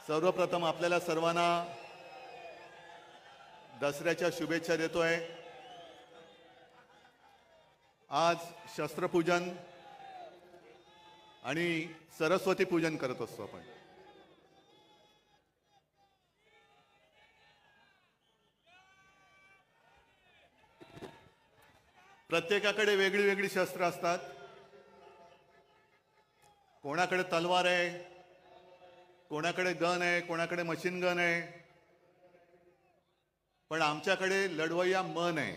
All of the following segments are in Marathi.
सर्वप्रथम आपल्याला सर्वांना दसऱ्याच्या शुभेच्छा देतोय। आज शस्त्रपूजन आणि सरस्वती पूजन करत असतो आपण। प्रत्येकाकडे वेगळी वेगळी शस्त्र असतात। कोणाकडे तलवार आहे, कोणाकडे गन आहे, कोणाकडे मशीन गन आहे, पण आमच्याकडे लढवय्या मन आहे।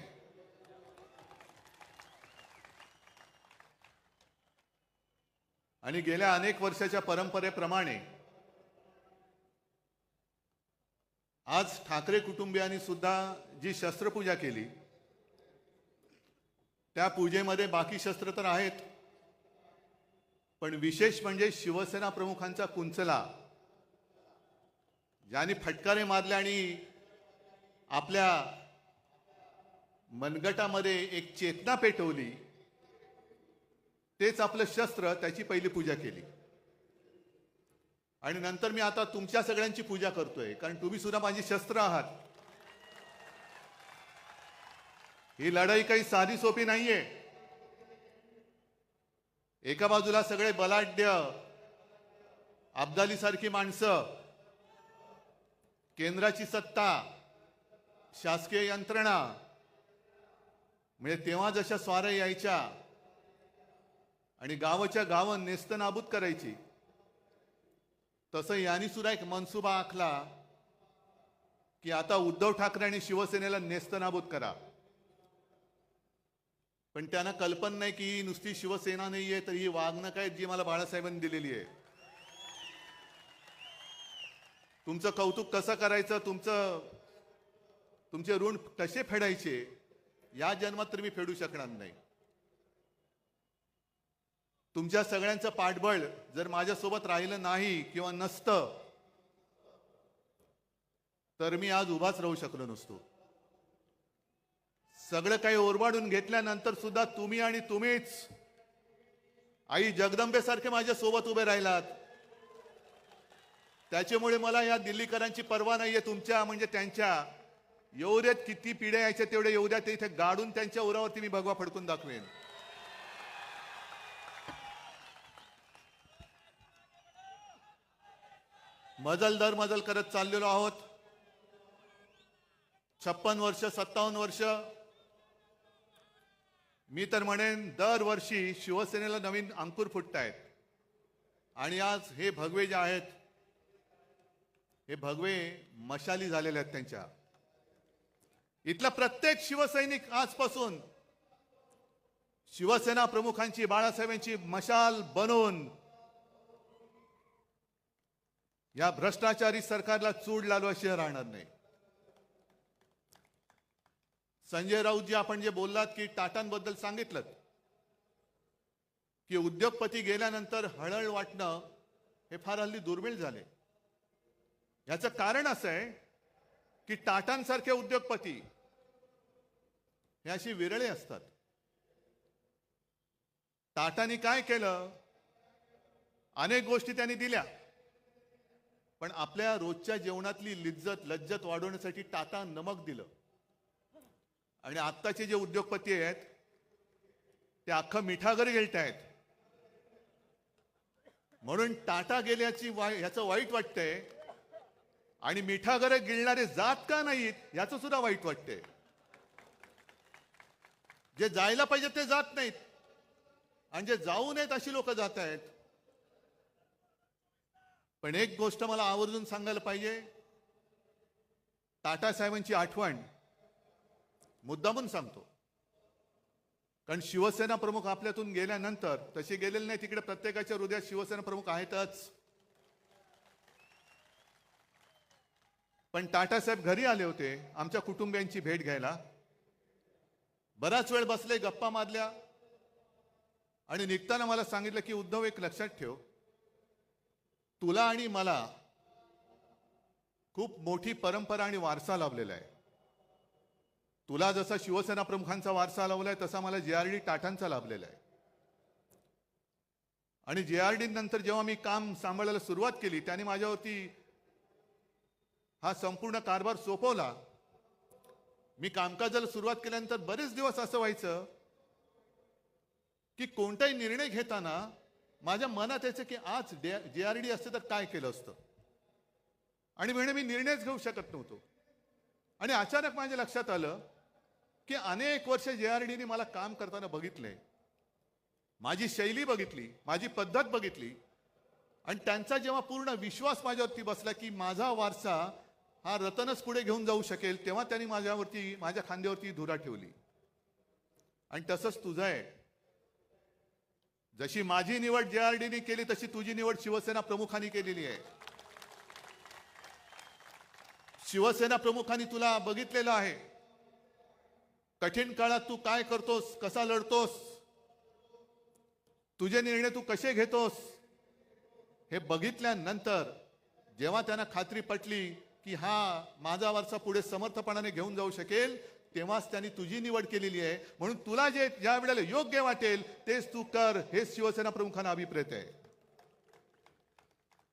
आणि गेल्या अनेक वर्षाच्या परंपरेप्रमाणे आज ठाकरे कुटुंबियांनी सुद्धा जी शस्त्रपूजा केली, त्या पूजेमध्ये बाकी शस्त्र तर आहेत, पण विशेष म्हणजे शिवसेना प्रमुखांचा कुंचला, ज्यांनी फटकारे मारले आणि आपल्या मनगटामध्ये एक चेतना पेटवली, तेच आपलं शस्त्र, त्याची पहिली पूजा केली। आणि नंतर मी आता तुमच्या सगळ्यांची पूजा करतोय, कारण तुम्ही सुद्धा माझी शस्त्र आहात। ही लढाई काही साधी सोपी नाहीये। एका बाजूला सगळे बलाढ्य अब्दाली सारखी माणसं, केंद्राची सत्ता, शासकीय यंत्रणा, म्हणजे तेव्हा जशा स्वाऱ्या यायच्या आणि गावाच्या गावं नेस्तनाबूत करायची, तसं यांनी सुद्धा एक मनसुबा आखला की आता उद्धव ठाकरे आणि शिवसेनेला नेस्तनाबूत करा। पण त्यांना कल्पना नाही की नुसती शिवसेना नाहीये, तर ही वागणूक आहे जी मला बाळासाहेबांनी दिलेली आहे। तुमचं कौतुक कसं करायचं, तुमचे ऋण कसे फेडायचे, या जन्मात तर मी फेडू शकणार नाही। तुमच्या सगळ्यांचं पाठबळ जर माझ्यासोबत राहिलं नाही किंवा नसतं, तर मी आज उभाच राहू शकलो नसतो। सगळं काही ओरबाडून घेतल्यानंतर सुद्धा तुम्ही आणि तुम्हीच आई जगदंबेसारखे माझ्या सोबत उभे राहिलात। त्याच्यामुळे मला या दिल्लीकरांची पर्वा नाहीये, तुमच्या म्हणजे त्यांच्या। येऊ देत, किती पिढ्या यायच्या तेवढे येऊ द्या, ते इथे गाडून त्यांच्या उरावरती मी भगवा फडकून दाखवेन। मजल दर मजल करत चाललेलो आहोत। 56 वर्ष, 57 वर्ष, मी तर म्हणेन दरवर्षी शिवसेनेला नवीन अंकुर फुटतायत। आणि आज हे भगवे जे आहेत, हे भगवे मशाली झालेले आहेत त्यांच्या। इथला प्रत्येक शिवसैनिक आजपासून शिवसेना प्रमुखांची, बाळासाहेबांची मशाल बनवून या भ्रष्टाचारी सरकारला चूड लालवाशिवाय राहणार नाही। संजय राऊतजी, आपण जे बोललात की टाटांबद्दल सांगितलं की उद्योगपती गेल्यानंतर हळहळ वाटणं हे फार हल्ली दुर्मिळ झाले। याचं कारण असं आहे की टाटांसारखे उद्योगपती हे अशी विरळे असतात। टाटांनी काय केलं, अनेक गोष्टी त्यांनी दिल्या, पण आपल्या रोजच्या जेवणातली लज्जत वाढवण्यासाठी टाटा नमक दिलं। आणि आत्ताचे जे उद्योगपती आहेत ते अख्खं मिठागर गिळतायत। म्हणून टाटा गेल्याची याचं वाईट वाटतंय, आणि मिठागर गिळणारे जात का नाहीत याचं सुद्धा वाईट वाटतंय। जे जायला पाहिजे ते जात नाहीत, आणि जे जाऊ नयेत अशी लोक जात आहेत। पण एक गोष्ट मला आवर्जून सांगायला पाहिजे, टाटा साहेबांची आठवण मुद्दामून सांगतो, कारण शिवसेना प्रमुख आपल्यातून गेल्यानंतर, तसे गेलेले नाही, तिकडे प्रत्येकाच्या हृदयात शिवसेना प्रमुख आहेतच। पण टाटा साहेब घरी आले होते आमच्या कुटुंबियांची भेट घ्यायला। बराच वेळ बसले, गप्पा मारल्या, आणि निघताना मला सांगितलं की उद्धव, एक लक्षात ठेव, तुला आणि मला खूप मोठी परंपरा आणि वारसा लाभलेला आहे। तुला जसा शिवसेना प्रमुखांचा वारसा लाभलाय, तसा मला JRD टाटांचा लाभलेला आहे। आणि JRD नंतर जेव्हा मी काम सांभाळायला सुरुवात केली, त्याने माझ्यावरती हा संपूर्ण कारभार सोपवला. मी कामकाजाला सुरुवात केल्यानंतर बरेच दिवस असं व्हायचं की कोणताही निर्णय घेताना माझ्या मनात यायचं की आज JRD असते तर काय केलं असतं, आणि म्हणे मी निर्णयच घेऊ शकत नव्हतो. आणि अचानक माझ्या लक्षात आलं की अनेक वर्ष JRDने मला काम करताना बघितलंय, माझी शैली बघितली, माझी पद्धत बघितली, आणि त्यांचा जेव्हा पूर्ण विश्वास माझ्यावरती बसला की माझा वारसा हा रतनच पुढे घेऊन जाऊ शकेल, तेव्हा त्यांनी माझ्या खांद्यावरती धुरा ठेवली. आणि तसंच तुझं आहे. जशी माझी निवड JRDने केली तशी तुझी निवड शिवसेना प्रमुखांनी केलेली आहे. शिवसेना प्रमुखांनी तुला बघितलेलं आहे. कठीण काळात तू काय करतोस, कसा लढतोस, तुझे निर्णय तू कसे घेतोस, हे बघितल्यानंतर जेव्हा त्यांना खात्री पटली की हा माझा वारसा पुढे समर्थपणाने घेऊन जाऊ शकेल, तेव्हाच त्यांनी तुझी निवड केलेली आहे. म्हणून तुला जे ज्या वेळेला योग्य वाटेल तेच तू कर, हेच शिवसेना प्रमुखांना अभिप्रेत आहे,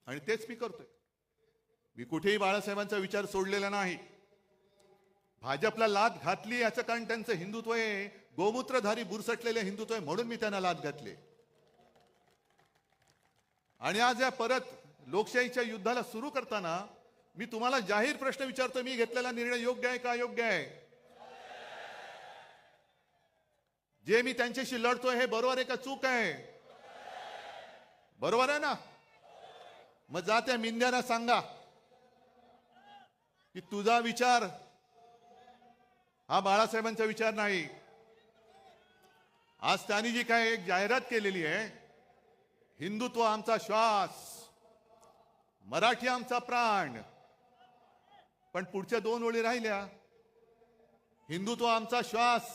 आणि तेच मी करतोय. मी कुठेही बाळासाहेबांचा विचार सोडलेला नाही. भाजपला लाद घातली याचं कारण त्यांचं हिंदुत्व आहे, गोमूत्रधारी बुरसटलेले हिंदुत्व आहे, म्हणून मी त्यांना लाद घातले. आणि आज या परत लोकशाहीच्या युद्धाला सुरू करताना मी तुम्हाला जाहीर प्रश्न विचारतो, मी घेतलेला निर्णय योग्य आहे का अयोग्य आहे? जे मी त्यांच्याशी लढतोय हे बरोबर आहे का चूक आहे? बरोबर आहे ना? मग जा त्या मिंद्यांना सांगा की तुझा विचार हा बाळासाहेबांचा विचार नाही. आज त्यांनी जी काय एक जाहिरात केलेली आहे, हिंदुत्व आमचा श्वास, मराठी आमचा प्राण, पण पुढच्या 2 ओळी राहिल्या, हिंदुत्व आमचा श्वास,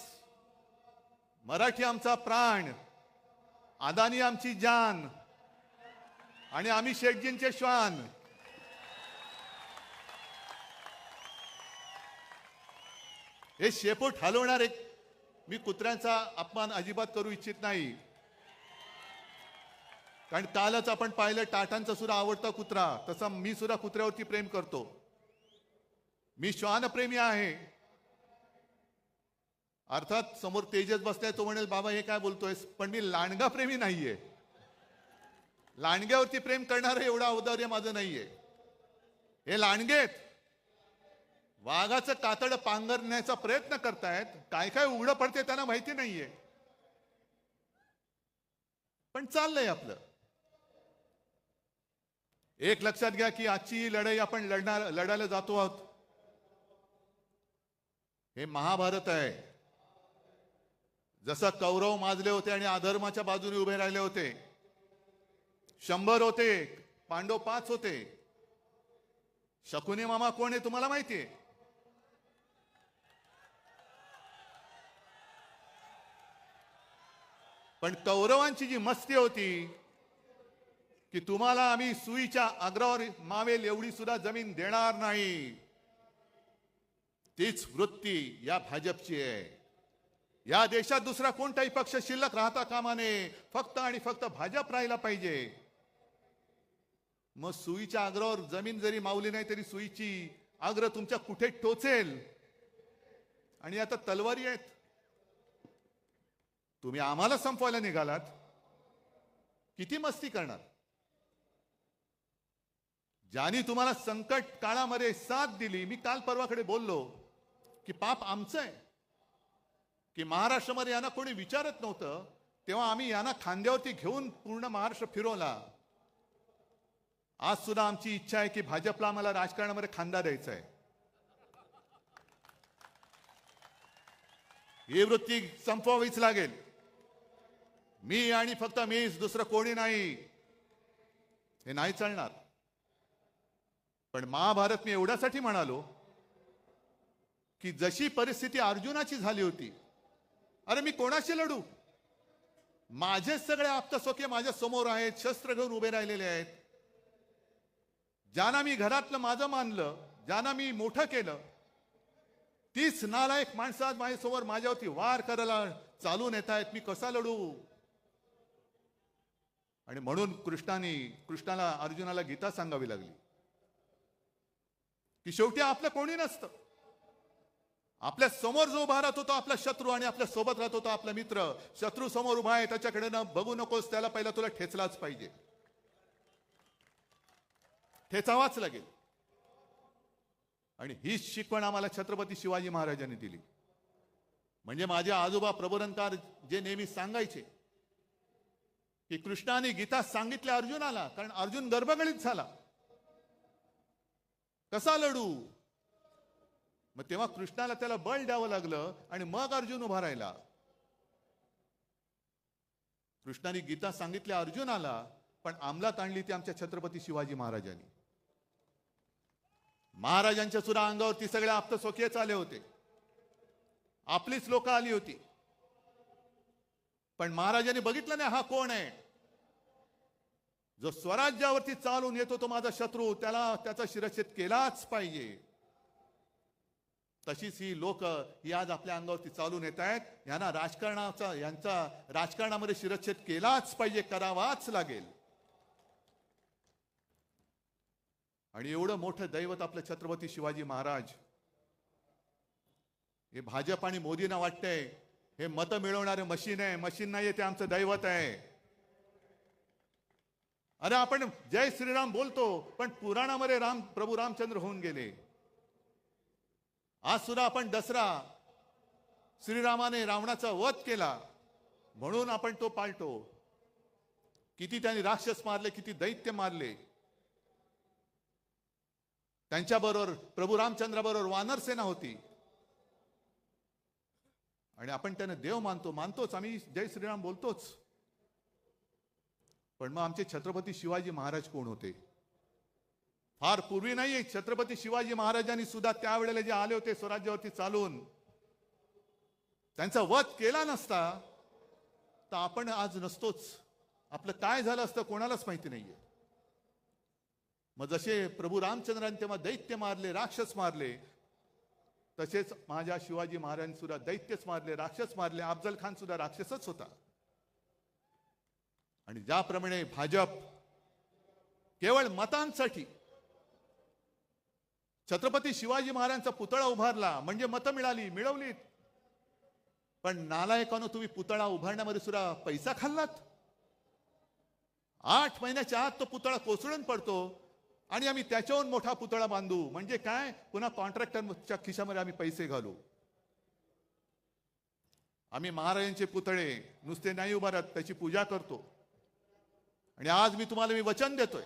मराठी आमचा प्राण, अदानी आमची जान, आणि आम्ही शेटजींचे श्वान. हे शेपूट हलवणारे मी कुत्र्यांचा अपमान अजिबात करू इच्छित नाही. कारण कालच आपण पाहिलं टाटांचा सुद्धा आवडता कुत्रा, तसा मी सुद्धा कुत्र्यावरती प्रेम करतो. मी श्वानप्रेमी आहे. अर्थात समोर तेजस बसलाय, तो म्हणेल बाबा हे काय बोलतोयस, पण मी लांडगा प्रेमी नाहीये. लांडग्यावरती प्रेम करणारं एवढं औदार्य माझं नाहीये. हे लांडगेत वाघाचं कातड पांघरण्याचा प्रयत्न करतायत. काय काय उघडं पडते त्यांना माहिती नाहीये, पण चाललंय आपलं. एक लक्षात घ्या की आजची लढाई आपण लढायला जातो आहोत, हे महाभारत आहे. जसं कौरव माजले होते आणि अधर्माच्या बाजूने उभे राहिले होते, 100 होते, पांडव 5 होते. शकुनी मामा कोण आहे तुम्हाला माहितीये? पण कौरवांची जी मस्ती होती की तुम्हाला आम्ही सुईच्या अग्रावर मावेल एवढी सुद्धा जमीन देणार नाही, तीच वृत्ती या भाजपची आहे. या देशात दुसरा कोणताही पक्ष शिल्लक राहता कामा नये, फक्त आणि फक्त भाजप राहिला पाहिजे. मग सुईच्या अग्रावर जमीन जरी मावली नाही तरी सुईची अग्र तुमच्या कुठे टोचेल. आणि आता तलवारी आहेत. तुम्ही आम्हाला संपवायला निघालात, किती मस्ती करणार? ज्यांनी तुम्हाला संकट काळामध्ये साथ दिली, मी काल परवाकडे बोललो की पाप आमचं आहे की महाराष्ट्रामध्ये यांना कोणी विचारत नव्हतं, तेव्हा आम्ही यांना खांद्यावरती घेऊन पूर्ण महाराष्ट्र फिरवला. आज सुद्धा आमची इच्छा आहे की भाजपला आम्हाला राजकारणामध्ये खांदा द्यायचा आहे. ही वृत्ती संपवावीच लागेल. मी आणि फक्त मीच, दुसरं कोणी नाही, हे नाही चालणार. पण महाभारत मी एवढ्यासाठी म्हणालो की जशी परिस्थिती अर्जुनाची झाली होती, अरे मी कोणाशी लढू? माझे सगळे आप्तसोके माझ्या समोर आहेत, शस्त्र घेऊन उभे राहिलेले आहेत. ज्यांना मी घरातलं माझं मानलं, ज्यांना मी मोठं केलं, तीच नालायक माणसं आज माझ्यासमोर माझ्यावरती वार करायला चालून येत आहेत. मी कसा लढू? आणि म्हणून कृष्णाला अर्जुनाला गीता सांगावी लागली की शेवटी आपलं कोणी नसतं. आपल्या समोर जो उभा राहतो तो आपला शत्रू आणि आपल्या सोबत राहतो तो आपला मित्र. शत्रू समोर उभा आहे त्याच्याकडे न बघू नकोस, त्याला पहिला तुला ठेचलाच पाहिजे, ठेचावाच लागेल. आणि हीच शिकवण आम्हाला छत्रपती शिवाजी महाराजांनी दिली. म्हणजे माझे आजोबा प्रबोधनकार जे नेहमी सांगायचे की कृष्णाने गीता सांगितल्या अर्जुनाला, कारण अर्जुन गर्भगणित झाला, कसा लढू. मग तेव्हा कृष्णाला त्याला बळ द्यावं लागलं आणि मग अर्जुन उभा राहिला. कृष्णाने गीता सांगितल्या अर्जुनाला, पण अंमलात आणली ती आमच्या छत्रपती शिवाजी महाराजांनी. महाराजांच्या सुद्धा अंगावरती सगळे आप्तसोखीच आले होते, आपलीच लोक आली होती, पण महाराजांनी बघितलं नाही हा कोण आहे. जो स्वराज्यावरती चालून येतो तो माझा शत्रू, त्याला त्याचा शिरच्छेद केलाच पाहिजे. तशीच ही लोक ही आज आपल्या अंगावरती चालून येत आहेत. यांना यांचा राजकारणामध्ये शिरच्छेद केलाच पाहिजे, करावाच लागेल. आणि एवढं मोठं दैवत आपलं छत्रपती शिवाजी महाराज, हे भाजप आणि मोदींना वाटतंय हे मतं मिळवणारे मशीन आहे. मशीन नाहीये, ते आमचं दैवत आहे. अरे आपण जय श्रीराम बोलतो, पण पुराणामध्ये प्रभू रामचंद्र होऊन गेले. आज सुद्धा आपण दसरा, श्रीरामाने रावणाचा वध केला म्हणून आपण तो पाळतो. किती त्यांनी राक्षस मारले, किती दैत्य मारले. त्यांच्याबरोबर प्रभू रामचंद्राबरोबर वानर सेना होती आणि आपण त्यांना देव मानतोच, आम्ही जय श्रीराम बोलतोच. पण मग आमचे छत्रपती शिवाजी महाराज कोण होते? फार पूर्वी नाही, छत्रपती शिवाजी महाराजांनी सुद्धा त्यावेळेला जे आले होते स्वराज्यावरती चालून, त्यांचा वध केला नसता तर आपण आज नसतोच. आपलं काय झालं असतं कोणालाच माहिती नाहीये. मग जसे प्रभू रामचंद्रांनी तेव्हा दैत्य मारले, राक्षस मारले, तसेच माझ्या शिवाजी महाराजांनी सुद्धा दैत्यच मारले, राक्षस मारले. अफजल खान सुद्धा राक्षसच होता. आणि ज्याप्रमाणे भाजप केवळ मतांसाठी छत्रपती शिवाजी महाराजांचा पुतळा उभारला म्हणजे मतं मिळवलीत, पण नालायकानं तुम्ही पुतळा उभारण्यामध्ये सुद्धा पैसा खाल्लात. 8 महिन्याच्या आत तो पुतळा कोसळून पडतो आणि आम्ही त्याच्याहून मोठा पुतळा बांधू म्हणजे काय, पुन्हा कॉन्ट्रॅक्टरच्या खिशामध्ये आम्ही पैसे घालू. आम्ही महाराजांचे पुतळे नुसते नाही उभारत, त्याची पूजा करतो. आणि आज मी तुम्हाला वचन देतोय,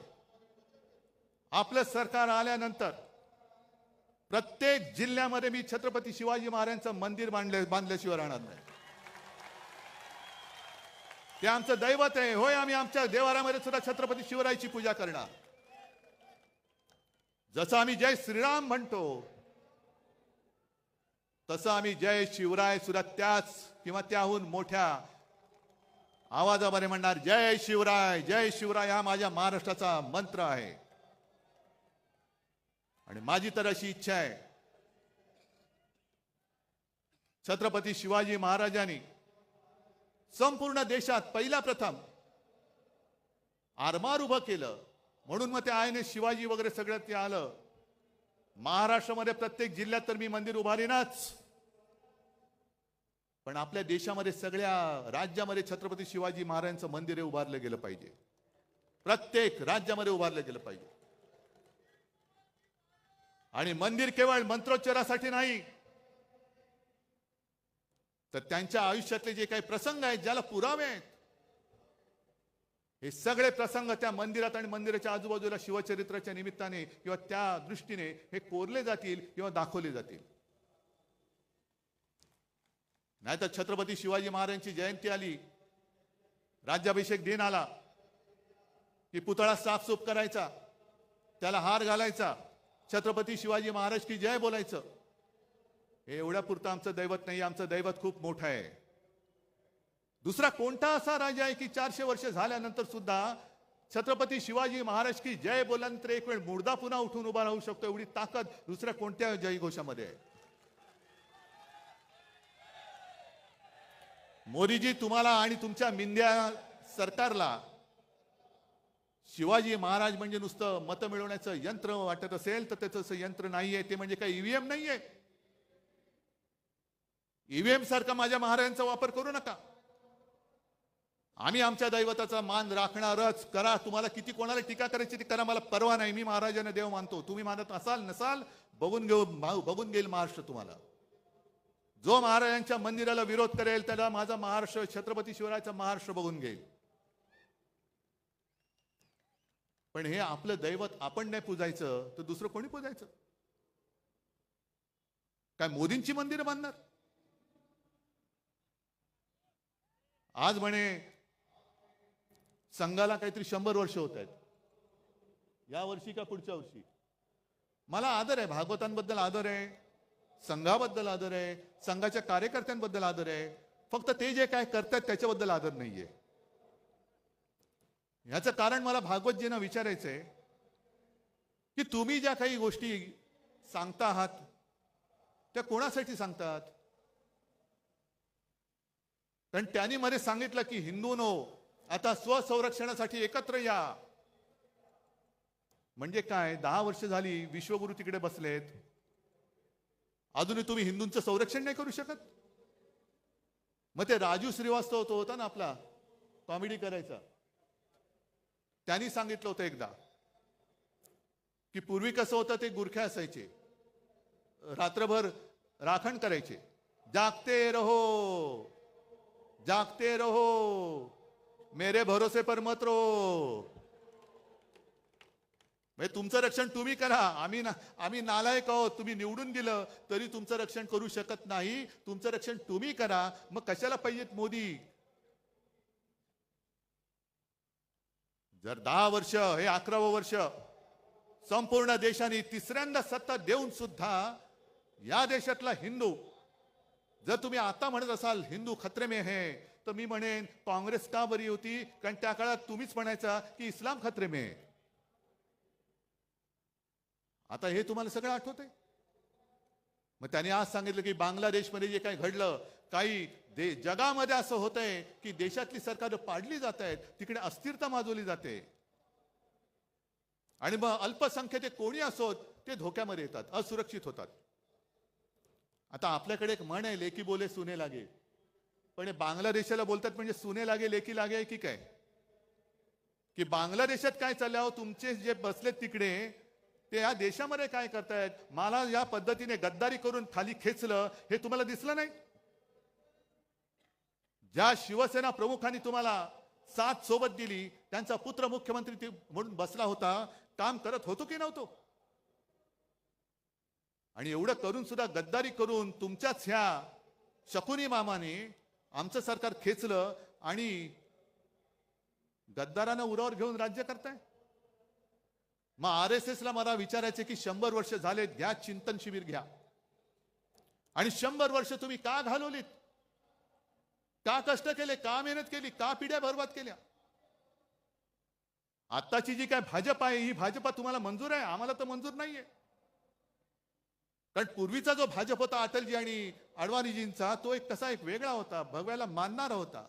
आपलं सरकार आल्यानंतर प्रत्येक जिल्ह्यामध्ये मी छत्रपती शिवाजी महाराजांचं मंदिर बांधल्याशिवाय राहणार नाही. ते आमचं दैवत आहे. होय, आम्ही आमच्या देवारामध्ये सुद्धा छत्रपती शिवरायाची पूजा करणार. जसं आम्ही जय श्रीराम म्हणतो तसं आम्ही जय शिवराय सुद्धा त्याच किंवा त्याहून मोठ्या आवाजामध्ये म्हणणार. जय शिवराय, जय शिवराय हा माझ्या महाराष्ट्राचा मंत्र आहे. आणि माझी तर अशी इच्छा आहे, छत्रपती शिवाजी महाराजांनी संपूर्ण देशात पहिला प्रथम आरमार उभं केलं म्हणून मग ते INS शिवाजी वगैरे सगळं ते आलं. महाराष्ट्रामध्ये प्रत्येक जिल्ह्यात तर मी मंदिर उभारीनाच, पण आपल्या देशामध्ये सगळ्या राज्यामध्ये छत्रपती शिवाजी महाराजांचं मंदिर हे उभारलं गेलं पाहिजे. प्रत्येक राज्यामध्ये उभारलं गेलं पाहिजे. आणि मंदिर केवळ मंत्रोच्चारासाठी नाही, तर त्यांच्या आयुष्यातले जे काही प्रसंग आहेत, ज्याला पुरावे आहेत, हे सगळे प्रसंग त्या मंदिरात आणि मंदिराच्या आजूबाजूला शिवचरित्राच्या निमित्ताने किंवा त्या दृष्टीने हे कोरले जातील किंवा दाखवले जातील. नाहीतर छत्रपती शिवाजी महाराजांची जयंती आली, राज्याभिषेक दिन आला की पुतळा साफसूफ करायचा, त्याला हार घालायचा, छत्रपती शिवाजी महाराज की जय बोलायचं. हे एवढ्या पुरतं आमचं दैवत नाही. आमचं दैवत खूप मोठं आहे. दुसरा कोणता असा राजा आहे की 400 वर्ष झाल्यानंतर सुद्धा छत्रपती शिवाजी महाराज की जय बोलल्यानंतर एक वेळ मुर्दा पुन्हा उठून उभा राहू शकतो, एवढी ताकद दुसऱ्या कोणत्या जयघोषामध्ये आहे? मोदीजी, तुम्हाला आणि तुमच्या मिंद्या सरकारला शिवाजी महाराज म्हणजे नुसतं मतं मिळवण्याचं यंत्र वाटत असेल तर त्याचं असं यंत्र नाहीये, ते म्हणजे काय ईव्हीएम नाहीये. ईव्हीएम सारखा माझ्या महाराजांचा वापर करू नका. आम्ही आमच्या दैवताचा मान राखणारच. करा, तुम्हाला किती कोणाला टीका करायची ती करा, मला परवा नाही. मी महाराजांना देव मानतो. तुम्ही मानत असाल नसाल बघून घेईल महाराष्ट्र तुम्हाला. जो महाराजांच्या मंदिराला विरोध करेल त्याला माझा महाराष्ट्र, छत्रपती शिवरायाचा महाराष्ट्र बघून घेईल. पण हे आपलं दैवत आपण नाही पूजायचं तर दुसरं कोणी पूजायचं? काय मोदींची मंदिरं बांधणार? आज म्हणे संघाला काहीतरी 100 वर्ष होत आहेत, या वर्षी का पुढच्या वर्षी. मला आदर आहे, भागवतांबद्दल आदर आहे, संघाबद्दल आदर आहे, संघाच्या कार्यकर्त्यांबद्दल आदर आहे. फक्त ते जे काय करतात त्याच्याबद्दल आदर नाहीये. याचं कारण मला भागवतजींना विचारायचंय की तुम्ही ज्या काही गोष्टी सांगता आहात त्या कोणासाठी सांगतात? कारण त्यांनी मध्ये सांगितलं की हिंदूंनो आता स्वसंरक्षणासाठी एकत्र या. म्हणजे काय? 10 वर्ष झाली विश्वगुरु तिकडे बसलेत, अजूनही तुम्ही हिंदूंचं संरक्षण नाही करू शकत? मग ते राजू श्रीवास्तव तो होता ना आपला, कॉमेडी करायचा, त्यांनी सांगितलं होतं एकदा की पूर्वी कसं होतं, ते गुरखे असायचे, रात्रभर राखण करायचे, जागते रहो जागते रहो मेरे भरोसे पर मत रहो. म्हणजे तुमचं रक्षण तुम्ही करा, आम्ही नालायक आहोत, तुम्ही निवडून दिलं तरी तुमचं रक्षण करू शकत नाही, तुमचं रक्षण तुम्ही करा. मग कशाला पाहिजेत मोदी? जर 10 वर्ष, हे 11वं वर्ष संपूर्ण देशाने तिसऱ्यांदा सत्ता देऊन सुद्धा या देशातला हिंदू, जर तुम्ही आता म्हणत असाल हिंदू खतरे में है, तर मी म्हणेन काँग्रेस का बरी होती? कारण त्या काळात तुम्हीच म्हणायचा की इस्लाम खतरे में है. आता हे तुम्हाला सगळं आठवतंय. मग त्यांनी आज सांगितलं की बांगलादेशमध्ये जे काही घडलं, काही जगामध्ये असं होतंय की देशातली सरकार पाडली जात आहेत, तिकडे अस्थिरता माजवली जाते आणि मग अल्पसंख्याक कोणी असोत ते धोक्यामध्ये येतात, असुरक्षित होतात. आता आपल्याकडे एक म्हण आहे, लेकी बोले सुने लागे. पण हे बांगलादेशाला बोलतात म्हणजे सुने लागे लेकी लागे की काय? की बांगलादेशात काय चाललं, तुमचे जे बसलेत तिकडे ते या देशामध्ये काय करतायत? मला या पद्धतीने गद्दारी करून खाली खेचलं हे तुम्हाला दिसलं नाही? ज्या शिवसेना प्रमुखांनी तुम्हाला साथ सोबत दिली, त्यांचा पुत्र मुख्यमंत्री म्हणून बसला होता, काम करत होतो की नव्हतो? आणि एवढं करून सुद्धा गद्दारी करून तुमच्याच ह्या शकुनी मामाने आमचं सरकार खेचलं आणि गद्दारांना उरावर घेऊन राज्य करताय. मग RSS ला मला विचारायचे की 100 वर्ष झाले, घ्या चिंतन शिबिर घ्या. आणि 100 वर्ष तुम्ही का घालवलीत? का कष्ट केले? का मेहनत केली? का पिढ्या बर्बाद केल्या? आताची जी काय भाजप आहे, ही भाजपा तुम्हाला मंजूर आहे? आम्हाला तर मंजूर नाहीये. कारण पूर्वीचा जो भाजप होता अटलजी आणि अडवाणीजींचा, तो एक कसा एक वेगळा होता, भगव्याला मानणारा होता.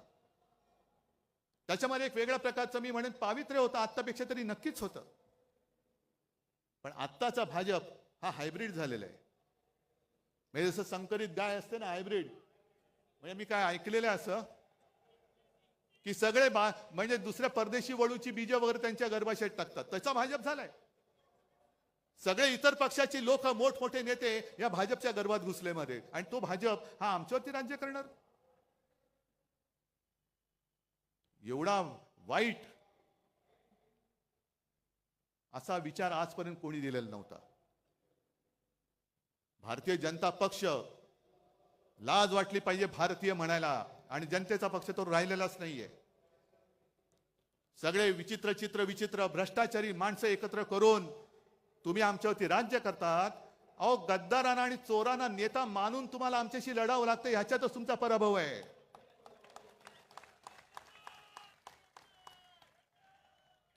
त्याच्यामध्ये एक वेगळ्या प्रकारचं मी म्हणेन पावित्र्य होतं, आत्तापेक्षा तरी नक्कीच होतं. पण आत्ताचा भाजप हा हायब्रिड झालेला आहे. म्हणजे जसं संकरित गाय असते ना, हायब्रिड. म्हणजे मी काय ऐकलेलं आहे असं की सगळे म्हणजे दुसऱ्या परदेशी वळूची बीज वगैरे त्यांच्या गर्भाशयात टाकतात, त्याचा भाजप झालाय. सगळे इतर पक्षाची लोक, मोठमोठे नेते या भाजपच्या गर्भात घुसलेमध्ये, आणि तो भाजप हा आमच्यावरती राज्य करणार. एवढा वाईट असा विचार आजपर्यंत कोणी दिलेला नव्हता. भारतीय जनता पक्ष, लाज वाटली पाहिजे भारतीय म्हणायला, आणि जनतेचा पक्ष तो राहिलेलाच नाहीये. सगळे विचित्र भ्रष्टाचारी माणसं एकत्र करून तुम्ही आमच्यावरती राज्य करतात. अहो, गद्दारांना आणि चोरांना नेता मानून तुम्हाला आमच्याशी लढावं लागतं, ह्याच्यातच तुमचा पराभव आहे.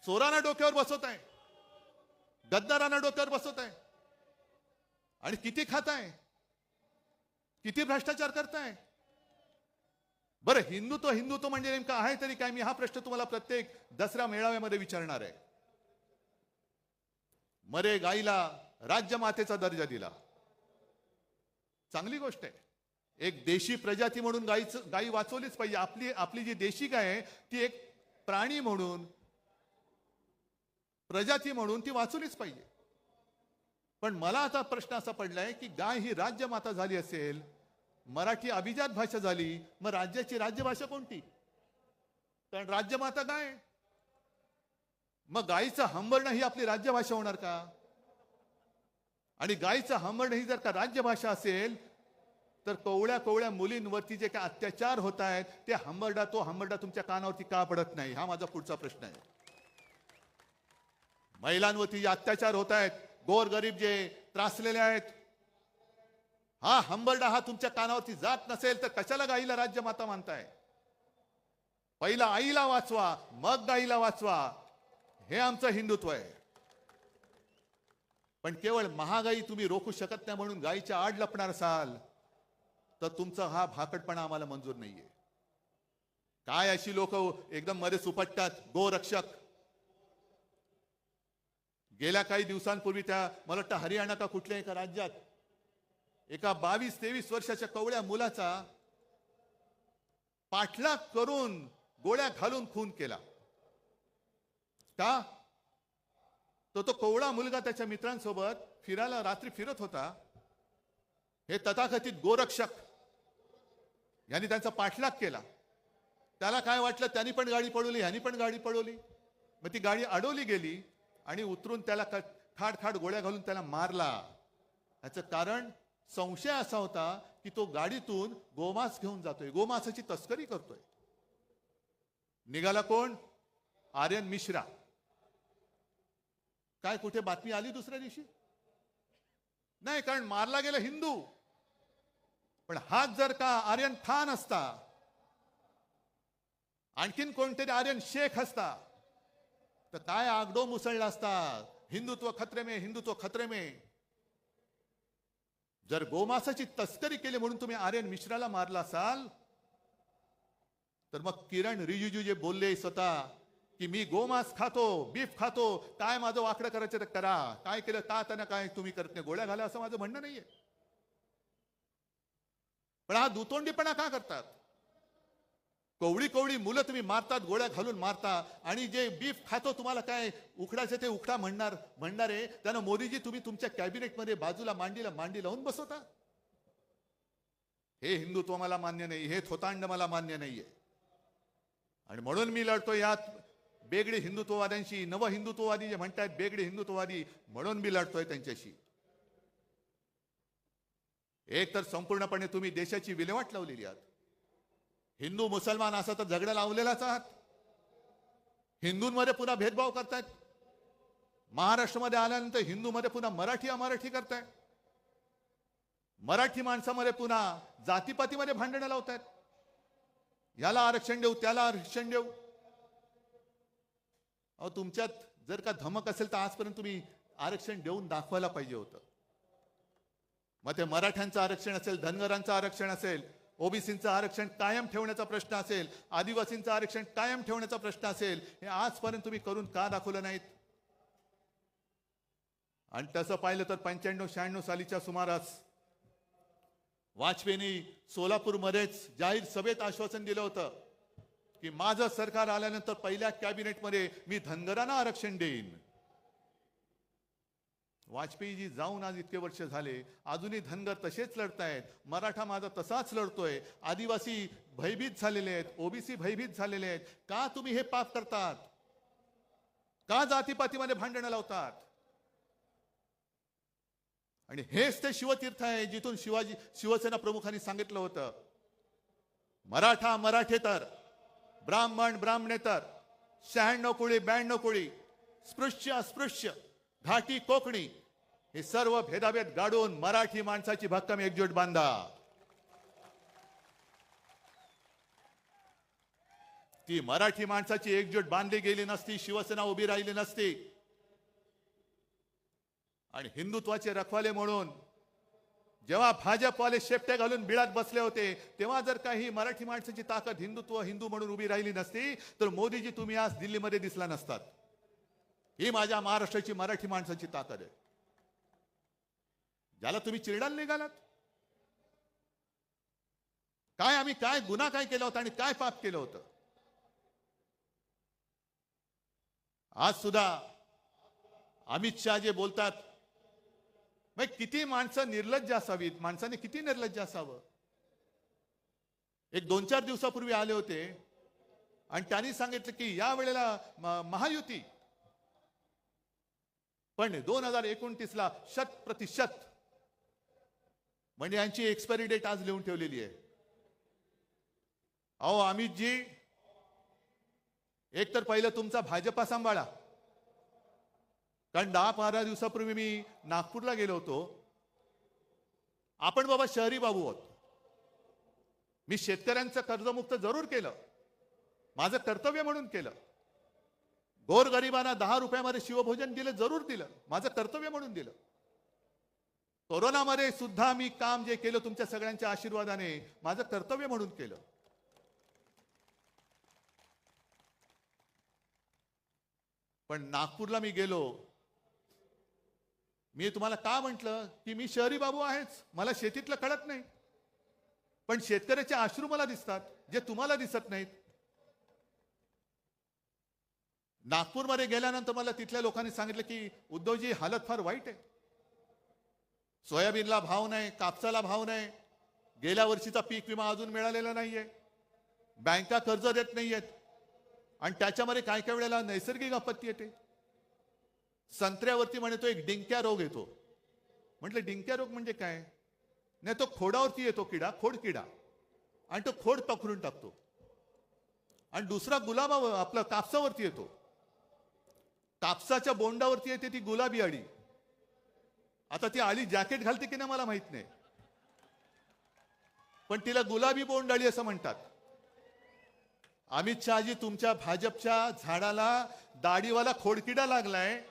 चोरांना डोक्यावर बसवत आहे, गद्दारांना डोक्यावर बसवत आहे, आणि किती खाताय, किती भ्रष्टाचार करताय. बरं, हिंदुत्व म्हणजे नेमकं आहे तरी काय? मी हा प्रश्न तुम्हाला प्रत्येक दसरा मेळाव्यामध्ये विचारणार आहे. मरे गाईला राज्यमातेचा दर्जा दिला. चांगली गोष्ट आहे. एक देशी प्रजाती म्हणून गाई वाचवलीच पाहिजे. आपली आपली जी देशी गाय आहे ती एक प्राणी म्हणून, प्रजाती म्हणून ती वाचवलीच पाहिजे. पण मला आता प्रश्न असा पडलाय की गाय ही राज्यमाता झाली असेल, मराठी अभिजात भाषा झाली, मग राज्याची राज्यभाषा कोणती? कारण राज्यमाता गाय. मग गायीचं हंबरणं ही आपली राज्यभाषा होणार का? आणि गायीचं हंबरणं ही जर का राज्यभाषा असेल तर कवळ्या कवळ्या मुलींवरती जे काय अत्याचार होत आहेत ते तो हंबरडा तुमच्या कानावरती का पडत नाही? हा माझा पुढचा प्रश्न आहे. महिलांवरती जे अत्याचार होत आहेत, गोरगरीब जे त्रासलेले आहेत, हा हंबरडा हा तुमच्या कानावरती जात नसेल तर कशाला गाईला राज्यमाता मानताय? पहिला आईला वाचवा, मग गाईला वाचवा, हे आमचं हिंदुत्व आहे. पण केवळ महागाई तुम्ही रोखू शकत नाही म्हणून गाईच्या आड लपणार असाल तर तुमचा हा भाकटपणा आम्हाला मंजूर नाहीये. काय अशी लोक एकदम मध्ये सुपटतात, गोरक्षक. गेल्या काही दिवसांपूर्वी मला वाटतं हरियाणा का कुठल्या एका राज्यात एका 22-23 वर्षाच्या कवळ्या मुलाचा पाठलाग करून गोळ्या घालून खून केला. का? तो कवळा मुलगा त्याच्या मित्रांसोबत फिरायला रात्री फिरत होता. हे तथाकथित गोरक्षक यांनी त्यांचा पाठलाग केला. त्याला काय वाटलं, त्यांनी पण गाडी पळवली, ह्यांनी पण गाडी पळवली. मग ती गाडी अडवली गेली आणि उतरून त्याला खाड खाड गोळ्या घालून त्याला मारला. याचं कारण संशय असा होता की तो गाडीतून गोमांस घेऊन जातोय, गोमांसाची तस्करी करतोय. निघाला कोण? आर्यन मिश्रा. काय कुठे बातमी आली दुसऱ्या दिवशी? नाही, कारण मारला गेला हिंदू. पण हाच जर का आर्यन खान असता, आणखीन कोणतरी आर्यन शेख असता तर काय आगडो मुसळला असता. हिंदुत्व खतरे में, हिंदुत्व खतरे में. जर गोमांसाची तस्करी केली म्हणून तुम्ही आर्यन मिश्राला मारला असाल तर मग किरण रिजिजू जे बोलले स्वतः की मी गोमांस खातो, बीफ खातो, काय माझं वाकडं करायचं तर करा, काय केलं का त्यांना काय तुम्ही करत नाही, गोळ्या घाला, असं माझं म्हणणं नाहीये. पण हा दुतोंडीपणा का करतात? कवळी कवळी मुलं तुम्ही मारतात, गोळ्या घालून मारता, आणि जे बीफ खातो तुम्हाला काय उकडायचं ते उकडा म्हणणारे त्यानं मोदीजी तुम्ही तुमच्या कॅबिनेटमध्ये बाजूला मांडी लावून बसवता. हे हिंदुत्व मला मान्य नाही, हे थोतांड मला मान्य नाहीये. आणि म्हणून मी लढतो यात बेगडे हिंदुत्ववाद्यांशी. नव हिंदुत्ववादी जे म्हणतात बेगडे हिंदुत्ववादी, म्हणून मी लढतोय त्यांच्याशी. एक तर संपूर्णपणे तुम्ही देशाची विल्हेवाट लावलेली आहात. हिंदू मुसलमान असा तर झगडा लावलेलाच आहात. हिंदूंमध्ये पुन्हा भेदभाव करतायत. महाराष्ट्रामध्ये आल्यानंतर हिंदूमध्ये पुन्हा मराठी अमराठी करताय. मराठी माणसामध्ये पुन्हा जातीपातीमध्ये भांडणं लावतायत. याला आरक्षण देऊ, त्याला आरक्षण देऊ. अहो, तुमच्यात जर का धमक असेल तर आजपर्यंत तुम्ही आरक्षण देऊन दाखवायला पाहिजे होतं. मग ते मराठ्यांचं आरक्षण असेल, धनगरांचं आरक्षण असेल, ओबीसीचं आरक्षण कायम ठेवण्याचा प्रश्न असेल, आदिवासींचं आरक्षण कायम ठेवण्याचा प्रश्न असेल, हे आजपर्यंत तुम्ही करून का दाखवलं नाहीत? आणि तसं पाहिलं तर 95-96 सालीच्या सुमारास वाजपेयींनी सोलापूरमध्येच जाहीर सभेत आश्वासन दिलं होतं की माझं सरकार आल्यानंतर पहिल्या कॅबिनेटमध्ये मी धनगरांना आरक्षण देईन. वाजपेयीजी जाऊन आज इतके वर्ष झाले, अजूनही धनगर तसेच लढतायत. मराठा माझा तसाच लढतोय. आदिवासी भयभीत झालेले आहेत, ओबीसी भयभीत झालेले आहेत. का तुम्ही हे पाप करतात? का जातीपातीमध्ये भांडणं लावतात? आणि हेच ते शिवतीर्थ आहे जिथून शिवसेना प्रमुखांनी सांगितलं होतं, मराठा मराठेतर, ब्राह्मण ब्राह्मणेतर, 96 कोळी 92 कोळी, स्पृश्य अस्पृश्य, घाटी कोकणी, हे सर्व भेदाभेद गाडून मराठी माणसाची भक्कम एकजूट बांधा. ती मराठी माणसाची एकजूट बांधली गेली नसती, शिवसेना उभी राहिली नसती. आणि हिंदुत्वाचे रखवाले म्हणून जेव्हा भाजपवाले शेपटे घालून बिळात बसले होते, तेव्हा जर काही मराठी माणसाची ताकद हिंदू म्हणून उभी राहिली नसती तर मोदीजी तुम्ही आज दिल्लीमध्ये दिसला नसतात. ही माझ्या महाराष्ट्राची मराठी माणसाची ताकद आहे. ज्याला तुम्ही चिरडायला निघालात, काय आम्ही काय गुन्हा काय केला होता आणि काय पाप केलं होतं. आज सुद्धा अमित शहा जे बोलतात, मग किती माणसं निर्लज्ज असावीत, माणसाने किती निर्लज्ज असावं. एक 2-4 दिवसापूर्वी आले होते आणि त्यांनी सांगितलं की या वेळेला महायुती, पण 2029ला 100%, म्हणजे यांची एक्सपायरी डेट आज लिहून ठेवलेली आहे. अहो अमितजी, एक तर पहिलं तुमचा भाजपा सांभाळा, कारण 10-12 दिवसापूर्वी मी नागपूरला गेलो होतो. आपण बाबा शहरी बाबू आहोत. मी शेतकऱ्यांचं कर्जमुक्त जरूर केलं, माझं कर्तव्य म्हणून केलं. गोरगरिबांना 10 रुपयामध्ये शिवभोजन दिलं, जरूर दिलं, माझं कर्तव्य म्हणून दिलं. कोरोनामध्ये सुद्धा मी काम जे केलं तुमच्या सगळ्यांच्या आशीर्वादाने माझं कर्तव्य म्हणून केलं. पण नागपूरला मी गेलो, मी तुम्हाला का म्हटलं की मी शहरी बाबू आहेच, मला शेतीतलं कळत नाही, पण शेतकऱ्याचे अश्रू मला दिसतात जे तुम्हाला दिसत नाहीत. नागपूरमध्ये गेल्यानंतर मला तिथल्या लोकांनी सांगितलं की उद्धवजी हालत फार वाईट आहे. सोयाबीनला भाव नाही, कापसाला भाव नाही, गेल्या वर्षीचा पीक विमा अजून मिळालेला नाहीये, बँका कर्ज देत नाहीयेत, आणि त्याच्यामध्ये काय काय वेळेला नैसर्गिक आपत्ती येते. संत्र्यावरती म्हणतो एक डिंक्या रोग येतो. म्हटलं डिंक्या रोग म्हणजे काय? नाही, तो खोडावरती येतो किडा, खोड किडा, आणि तो खोड पकडून टाकतो. आणि दुसरा गुलाबा आपला कापसावरती येतो, कापसाच्या बोंडावरती येते ती गुलाबी अळी. आता ती अळी जॅकेट घालते की नाही मला माहित नाही, पण तिला गुलाबी बोंड अळी असं म्हणतात. अमित शहाजी, तुमच्या भाजपच्या झाडाला दाढीवाला खोडकिडा लागलाय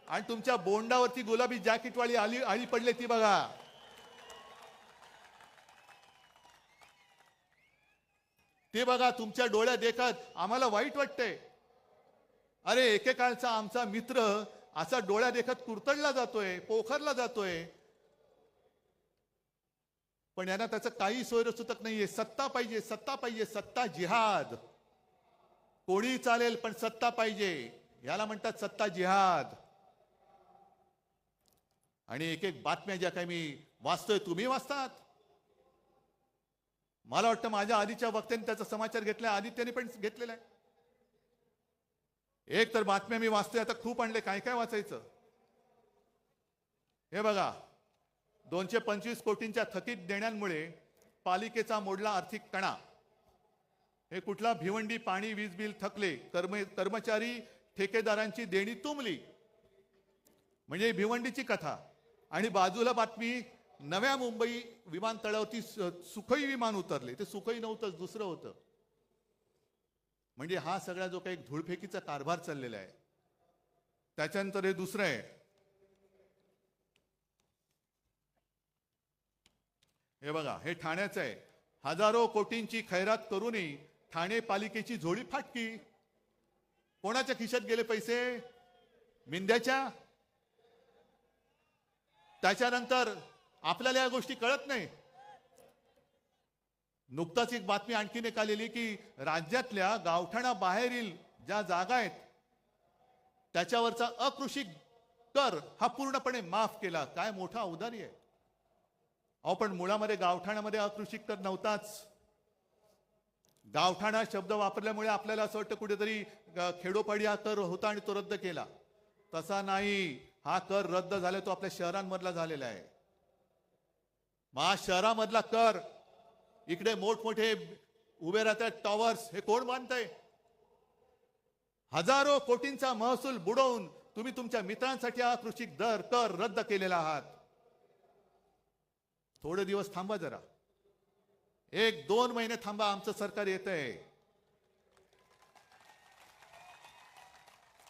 आणि तुमच्या बोंडावरती गुलाबी जॅकेटवाली अळी पडली, ती बघा. ते बघा, तुमच्या डोळ्यात देखत आम्हाला वाईट वाटतंय. अरे एकेकाळचा आमचा मित्र असा डोळ्या देखत कुरतडला जातोय, पोखरला जातोय, पण यांना त्याचं काही सोयरसुतक नाहीये. सत्ता पाहिजे, सत्ता पाहिजे, सत्ता जिहाद. कोणी चालेल पण सत्ता पाहिजे, याला म्हणतात सत्ता जिहाद. आणि एक एक बातम्या ज्या काही मी वाचतोय, तुम्ही वाचतात. मला वाटतं माझ्या आधीच्या वक्त्यांनी त्याचा समाचार घेतलाय, आदित्यने पण घेतलेला आहे. एक तर बातम्या मी वाचतोय, आता खूप आणले, काय काय वाचायचं. हे बघा, 225 कोटींच्या थकीत देण्यांमुळे पालिकेचा मोडला आर्थिक कणा. हे कुठला? भिवंडी पाणी वीज बिल थकले, कर्मचारी ठेकेदारांची देणी तुंबली, म्हणजे भिवंडीची कथा. आणि बाजूला बातमी, नव्या मुंबई विमानतळावरती सुखोई विमान उतरले. ते सुखोई नव्हतं, दुसरं होतं. म्हणजे हा सगळा जो काही धूळफेकीचा कारभार चाललेला आहे, त्याच्यानंतर हे दुसरं आहे. हे बघा, हे ठाण्याचं आहे. हजारो कोटींची खैरात करूनही ठाणे पालिकेची झोळी फाटकी. कोणाच्या खिशात गेले पैसे? मिंद्याच्या. त्याच्यानंतर आपल्याला या गोष्टी कळत नाही. नुकताच एक बातमी आणखीन एक आलेली की राज्यातल्या गावठाणा बाहेरील ज्या जागा आहेत त्याच्यावरचा अकृषी कर हा पूर्णपणे माफ केला. काय मोठा औदार्य आहे. अहो पण मुळामध्ये गावठाणामध्ये अकृषी कर नव्हताच. गावठाणा शब्द वापरल्यामुळे आपल्याला असं वाटतं कुठेतरी खेडोपाडी हा कर होता आणि तो रद्द केला. तसा नाही, हा कर रद्द झाला तो आपल्या शहरांमधला झालेला आहे. शहरामधला कर, इकडे मोठमोठे उभे राहतात टॉवर्स, हे कोण बांधतंय? हजारो कोटींचा महसूल बुडवून तुम्ही तुमच्या मित्रांसाठी हा कृषी दर कर रद्द केलेला आहात. थोडे दिवस थांबा जरा, 1-2 महिने थांबा, आमचं सरकार येतंय.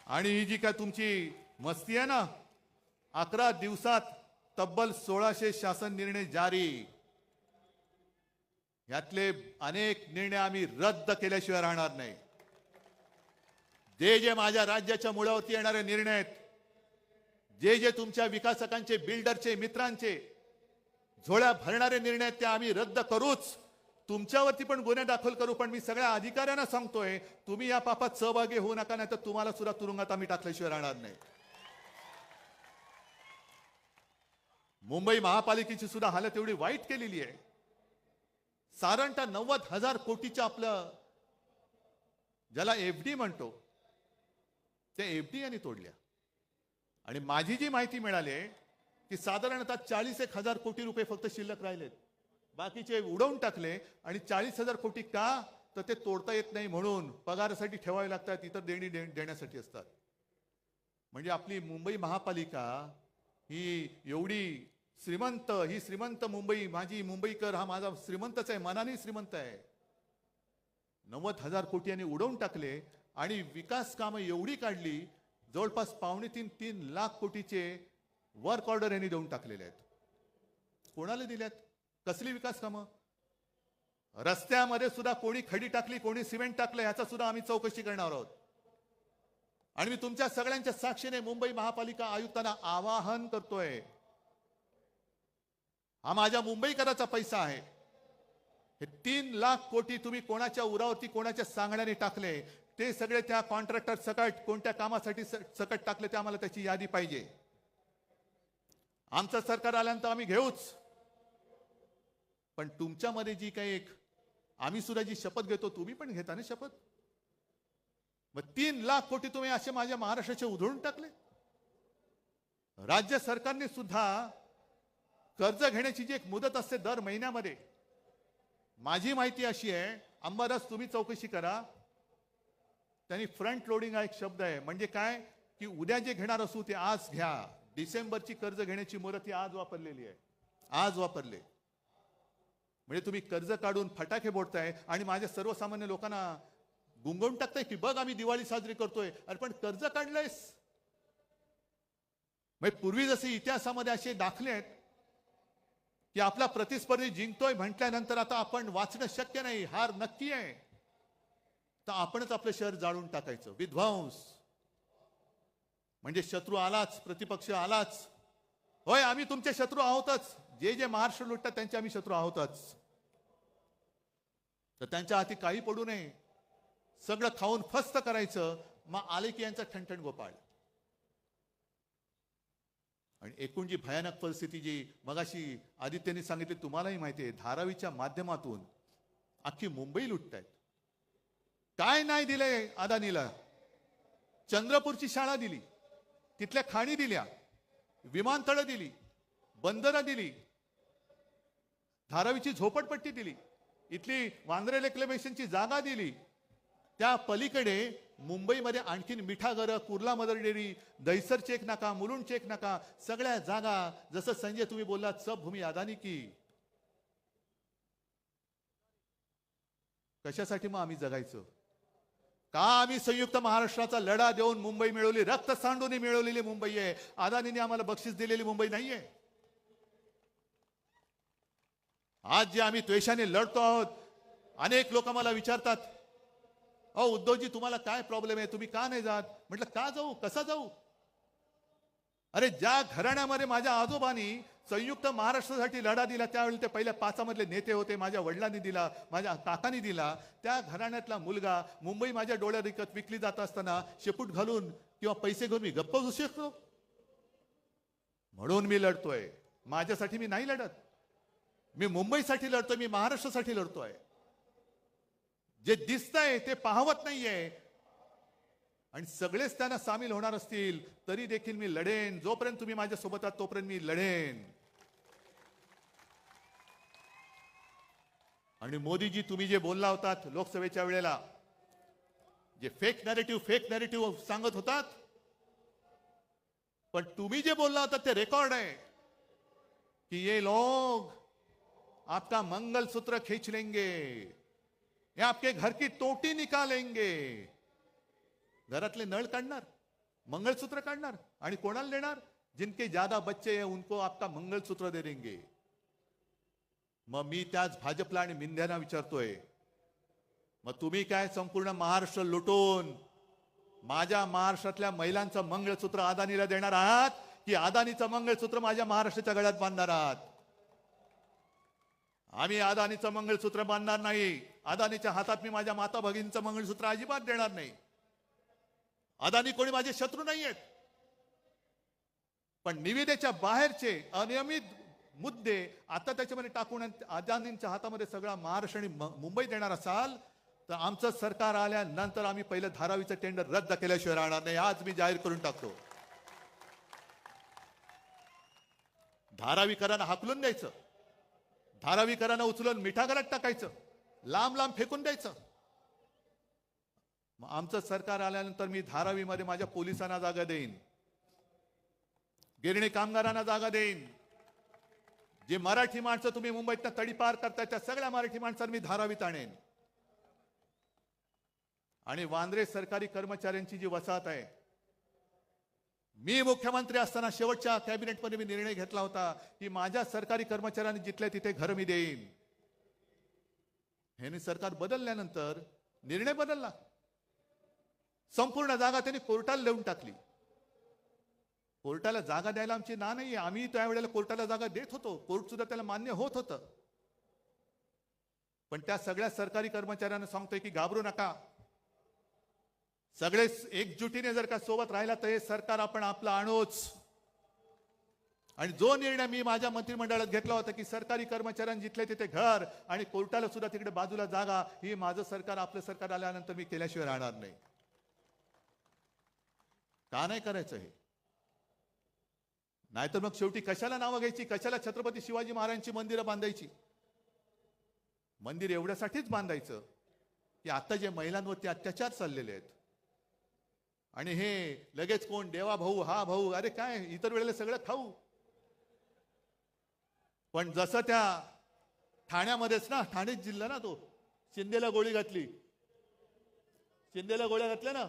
आणि ही जी काय तुमची मस्ती आहे ना, 11 दिवसात तब्बल 1600 शासन निर्णय जारी. यातले अनेक निर्णय आम्ही रद्द केल्याशिवाय राहणार नाही. जे जे माझ्या राज्याच्या मुळावरती येणारे निर्णय आहेत, जे जे तुमच्या विकासकांचे, बिल्डरचे, मित्रांचे झोळ्या भरणारे निर्णय आहेत, ते आम्ही रद्द करूच. तुमच्यावरती पण गुन्हे दाखल करू. पण मी सगळ्या अधिकाऱ्यांना सांगतोय, तुम्ही या पापात सहभागी होऊ नका, नाही तर तुम्हाला सुद्धा तुरुंगात आम्ही टाकल्याशिवाय राहणार नाही. मुंबई महापालिकेची सुद्धा हालत एवढी वाईट केलेली आहे. साधारणतः 90,000 कोटीच्या आपलं ज्याला एफडी म्हणतो, त्या एफडी यांनी तोडल्या. आणि माझी जी माहिती मिळाली आहे की साधारणतः 40,000 कोटी रुपये फक्त शिल्लक राहिलेत. बाकीचे उडवून टाकले. आणि 40,000 कोटी का? तर ते तोडता येत नाही म्हणून पगारासाठी ठेवावे लागतात, इतर देणी देण्यासाठी असतात. म्हणजे आपली मुंबई महापालिका ही एवढी श्रीमंत, ही श्रीमंत मुंबई, माझी मुंबईकर हा माझा श्रीमंतच आहे, मनाने श्रीमंत आहे. 90,000 कोटी यांनी उडवून टाकले आणि विकास कामं एवढी काढली, जवळपास 2.5-3 लाख कोटीचे वर्क ऑर्डर यांनी देऊन टाकलेले आहेत. कोणाला दिल्यात? कसली विकास कामं? रस्त्यामध्ये सुद्धा कोणी खडी टाकली, कोणी सिमेंट टाकलं, याचा सुद्धा आम्ही चौकशी करणार आहोत. आणि मी तुमच्या सगळ्यांच्या साक्षीने मुंबई महापालिका आयुक्तांना आवाहन करतोय, हा माझ्या मुंबईकराचा पैसा आहे. हे 3 लाख कोटी तुम्ही कोणाच्या उरावरती, कोणाच्या सांगण्याने टाकले, ते सगळे त्या कॉन्ट्रॅक्टर सकट कोणत्या कामासाठी सकट टाकले, ते आम्हाला त्याची यादी पाहिजे. आमचं सरकार आल्यानंतर आम्ही घेऊच. पण तुमच्यामध्ये जी काही एक आम्ही सुद्धा जी शपथ घेतो, तुम्ही पण घेता ना शपथ. मग 3 लाख कोटी तुम्ही असे माझ्या महाराष्ट्राचे उधळून टाकले. राज्य सरकारने सुद्धा कर्ज घेण्याची जी एक मुदत असते दर महिन्यामध्ये, माझी माहिती अशी आहे, अंबादास तुम्ही चौकशी करा, त्यांनी फ्रंट लोडिंग हा एक शब्द आहे. म्हणजे काय की उद्या जे घेणार असू ते आज घ्या. डिसेंबरची कर्ज घेण्याची मुदत ही आज वापरलेली आहे, आज वापरले. म्हणजे तुम्ही कर्ज काढून फटाके फोडताय आणि माझ्या सर्वसामान्य लोकांना गुंगवून टाकताय की बघ आम्ही दिवाळी साजरी करतोय. अरे पण कर्ज काढलंयस. म्हणजे पूर्वी जसे इतिहासामध्ये असे दाखले आहेत की आपला प्रतिस्पर्धी जिंकतोय म्हटल्यानंतर आता आपण वाचणं शक्य नाही, हार नक्की आहे, तर आपणच आपलं शहर जाळून टाकायचं. विध्वंस म्हणजे शत्रू आलाच, प्रतिपक्ष आलाच. होय, आम्ही तुमचे शत्रू आहोतच. जे जे महाराष्ट्र लुटतात त्यांचे आम्ही शत्रू आहोतच. तर त्यांच्या हाती काही पडू नये, सगळं खाऊन फस्त करायचं. मग आले की यांचा ठणठण गोपाळ. आणि एकूण जी भयानक परिस्थिती जी मगाशी आदित्यने सांगितली, तुम्हालाही माहिती आहे, धारावीच्या माध्यमातून अख्खी मुंबई लुटतायत. काय नाही दिलंय अदानीला? चंद्रपूरची शाळा दिली, तिथल्या खाणी दिल्या, विमानतळं दिली, बंदरं दिली, धारावीची झोपडपट्टी दिली, इथली वांद्रे रेक्लेमेशनची जागा दिली. त्या पलीकडे मुंबईमध्ये आणखीन मिठागरं, Kurla mother dairy, Dahisar check नाका, मुलुंड चेक नाका, सगळ्या जागा. जसं संजय तुम्ही बोललात, सब भूमी अदानी की. कशासाठी मग आम्ही जगायचं? का आम्ही संयुक्त महाराष्ट्राचा लढा देऊन मुंबई मिळवली? रक्त सांडून मिळवलेली मुंबई आहे. अदानीने आम्हाला बक्षीस दिलेली मुंबई नाहीये. आज जे आम्ही द्वेषाने लढतो आहोत, अनेक लोक मला विचारतात, अहो उद्धवजी तुम्हाला काय प्रॉब्लेम आहे, तुम्ही का नाही जात? म्हटलं का जाऊ, कसा जाऊ? अरे ज्या घराण्यामध्ये माझ्या आजोबांनी संयुक्त महाराष्ट्रासाठी लढा दिला, त्यावेळी ते पहिल्या 5 मधले नेते होते. माझ्या वडिलांनी दिला, माझ्या काकांनी दिला. त्या घराण्यातला मुलगा मुंबई माझ्या डोळ्यात विकली जात असताना शेपूट घालून किंवा पैसे घेऊन मी गप्प बसू शकतो? म्हणून मी लढतोय. माझ्यासाठी मी नाही लढत. मी मुंबईसाठी लढतोय, मी महाराष्ट्रासाठी लढतोय. जे दिसतंय ते पाहवत नाहीये. आणि सगळेच त्यांना सामील होणार असतील तरी देखील मी लढेन. जोपर्यंत तुम्ही माझ्या सोबत आहात तोपर्यंत मी लढेन. आणि मोदीजी, तुम्ही जे बोलला होतात लोकसभेच्या वेळेला, जे फेक नॅरेटिव्ह सांगत होतात, पण तुम्ही जे बोलला होता ते रेकॉर्ड आहे कि ये लोग आपका मंगलसूत्र खींच लेंगे, ये आपके घर की टोटी निकालेंगे. घरातले नळ काढणार, मंगलसूत्र काढणार आणि कोणाला देणार? जिनके ज्यादा बच्चे हैं उनको आपका मंगलसूत्र दे देंगे. मग मी त्याच भाजपला आणि मिंध्यांना विचारतोय, मग तुम्ही काय संपूर्ण महाराष्ट्र लुटून माझ्या महाराष्ट्रातल्या महिलांचं मंगळसूत्र अदानीला देणार आहात की अदानीचं मंगळसूत्र माझ्या महाराष्ट्राच्या गळ्यात बांधणार आहात? आम्ही अदानीचं मंगळसूत्र बांधणार नाही. अदानीच्या हातात मी माझ्या माता भगिनींचं मंगळसूत्र अजिबात देणार नाही. अदानी कोणी माझे शत्रू नाहीयेत, पण निविदेच्या बाहेरचे अनियमित मुद्दे आता त्याच्यामध्ये टाकून अदानींच्या हातामध्ये सगळा महाराष्ट्र आणि मुंबई देणार असाल तर आमचं सरकार आल्यानंतर आम्ही पहिलं धारावीचं टेंडर रद्द केल्याशिवाय राहणार नाही. आज मी जाहीर करून टाकतो. धारावीकरांना हाकलून द्यायचं, धारावीकरांना उचलून मिठागरात टाकायचं, लांब लांब फेकून द्यायचं. आमचं सरकार आल्यानंतर मी धारावीमध्ये माझ्या पोलिसांना जागा देईन, गिरणी कामगारांना जागा देईन. जे मराठी माणसं तुम्ही मुंबईतनं तडीपार करताय त्या सगळ्या मराठी माणसांना मी धारावीत आणेन. आणि वांद्रे सरकारी कर्मचाऱ्यांची जी वसाहत आहे, मी मुख्यमंत्री असताना शेवटच्या कॅबिनेटमध्ये मी निर्णय घेतला होता की माझ्या सरकारी कर्मचाऱ्यांनी जिथल्या तिथे घर मी देईन. हे सरकार बदलल्यानंतर निर्णय बदलला. संपूर्ण जागा त्यांनी कोर्टाला देऊन टाकली. कोर्टाला जागा द्यायला आमची ना नाही. आम्ही त्यावेळेला कोर्टाला जागा देत होतो, कोर्ट सुद्धा त्याला मान्य होत होतं. पण त्या सगळ्या सरकारी कर्मचाऱ्यांना सांगतोय की घाबरू नका, सगळे एकजुटीने जर का सोबत राहिला तर हे सरकार आपण आपलं आणूच. आणि जो निर्णय मी माझ्या मंत्रिमंडळात घेतला होता की सरकारी कर्मचाऱ्यांनी जिथले तिथे घर आणि कोर्टाला सुद्धा तिकडे बाजूला जागा, ही माझं सरकार आपलं सरकार आल्यानंतर मी केल्याशिवाय राहणार नाही. का नाही करायचं हे? नाहीतर मग शेवटी कशाला नावं घ्यायची, कशाला छत्रपती शिवाजी महाराजांची मंदिरं बांधायची? मंदिर एवढ्यासाठीच बांधायचं की आता जे महिलांवरती अत्याचार चाललेले आहेत आणि हे लगेच कोण देवा भाऊ हा भाऊ, अरे काय इतर वेळेला सगळं खाऊ. पण जसं त्या ठाण्यामध्येच ना, ठाणे जिल्हा ना, तो शिंदेला गोळी घातली, शिंदेला गोळ्या घातल्या ना,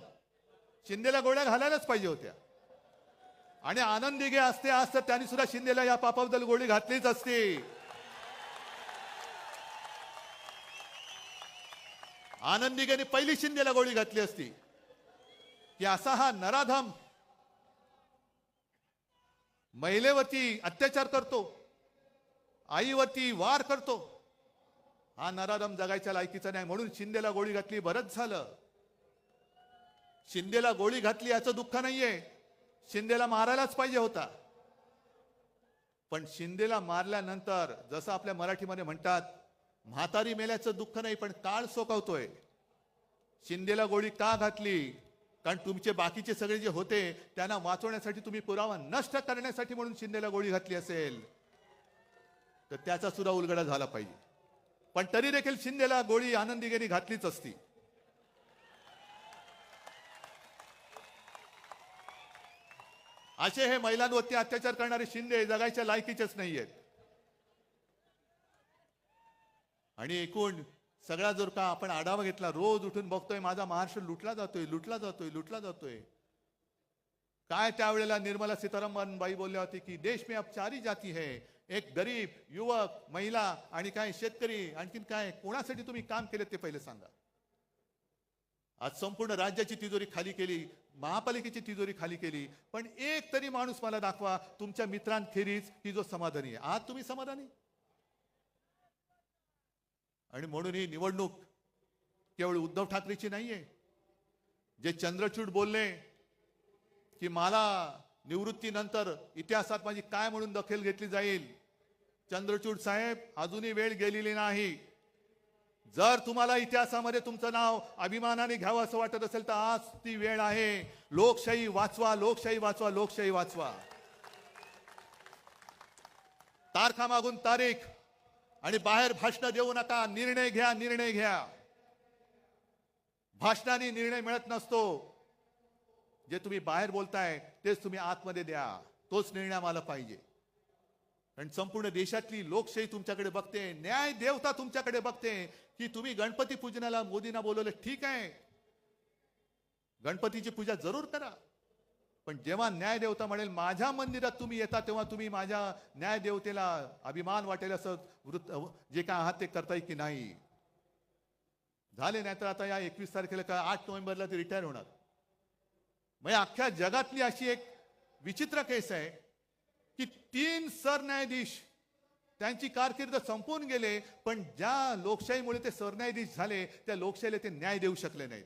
शिंदेला गोळ्या घालायलाच पाहिजे होत्या. आणि आनंद दिघे असते आज तर त्यांनी सुद्धा शिंदेला या पापाबद्दल गोळी घातलीच असती. आनंद दिघेने पहिली शिंदेला गोळी घातली असती की असा हा नराधम महिलेवरती अत्याचार करतो, आईवरती वार करतो, हा नराधम जगायच्या लायकीचा नाही. म्हणून शिंदेला गोळी घातली, बरंच झालं. शिंदेला गोळी घातली याचं दुःख नाहीये, शिंदेला मारायलाच पाहिजे होता. पण शिंदेला मारल्यानंतर जसं आपल्या मराठीमध्ये म्हणतात, म्हातारी मेल्याचं दुःख नाही पण काळ सोकावतोय. शिंदेला गोळी का घातली? कारण तुमचे बाकीचे सगळे जे होते त्यांना वाचवण्यासाठी, तुम्ही पुरावा नष्ट करण्यासाठी म्हणून शिंदेला गोळी घातली असेल तर त्याचा सुद्धा उलगडा झाला पाहिजे. पण तरी देखील शिंदेला गोळी आनंद दिघेने घातलीच असती. असे हे महिलांवरती अत्याचार करणारे शिंदे जगायच्या लायकीचेच नाहीयेत. आणि एकूण सगळा जर का आपण आढावा घेतला, रोज उठून बघतोय माझा महाराष्ट्र लुटला जातोय, लुटला जातोय, लुटला जातोय. काय त्यावेळेला निर्मला सीतारामन बाई बोलल्या होती की देश में अब 4 ही जाती है, एक गरीब, युवक, महिला आणि काय शेतकरी. आणखीन काय, कोणासाठी तुम्ही काम केले ते पहिले सांगा. आज संपूर्ण राज्याची तिजोरी खाली केली, महापालिकेची तिजोरी खाली केली, पण एक तरी माणूस मला दाखवा तुमच्या मित्रांखेरीज की जो समाधानी आहे. आज तुम्ही समाधानी? आणि म्हणून ही निवडणूक केवळ उद्धव ठाकरेची नाहीये. जे चंद्रचूड बोलले की मला निवृत्तीनंतर इतिहासात माझी काय म्हणून दखल घेतली जाईल, चंद्रचूड साहेब अजूनही वेळ गेलेली नाही. जर तुम्हाला इतिहासामध्ये तुमचं नाव अभिमानाने घ्यावं असं वाटत असेल तर आज ती वेळ आहे. लोकशाही वाचवा, लोकशाही वाचवा, लोकशाही वाचवा. तारखा मागून तारीख आणि बाहेर भाषण देऊ नका. निर्णय घ्या, निर्णय घ्या. भाषणाने निर्णय मिळत नसतो. जे तुम्ही बाहेर बोलताय तेच तुम्ही आतमध्ये द्या. तोच निर्णय आम्हाला पाहिजे. कारण संपूर्ण देशातली लोकशाही तुमच्याकडे बघते, न्याय देवता तुमच्याकडे बघते की तुम्ही गणपती पूजनाला मोदींना बोलवलं, ठीक आहे, गणपतीची पूजा जरूर करा, पण जेव्हा न्याय देवता म्हणेल माझ्या मंदिरात तुम्ही येता तेव्हा तुम्ही माझ्या न्याय देवतेला अभिमान वाटेल असं वृत्त जे काय आहात ते करताय की नाही. झाले नाही तर आता या 21 तारखेला का 8 नोव्हेंबरला ते रिटायर होणार. म्हणजे अख्ख्या जगातली अशी एक विचित्र केस आहे की 3 सरन्यायाधीश त्यांची कारकीर्द संपून गेले, पण ज्या लोकशाहीमुळे ते सरन्यायाधीश झाले त्या लोकशाहीला ते न्याय देऊ शकले नाहीत.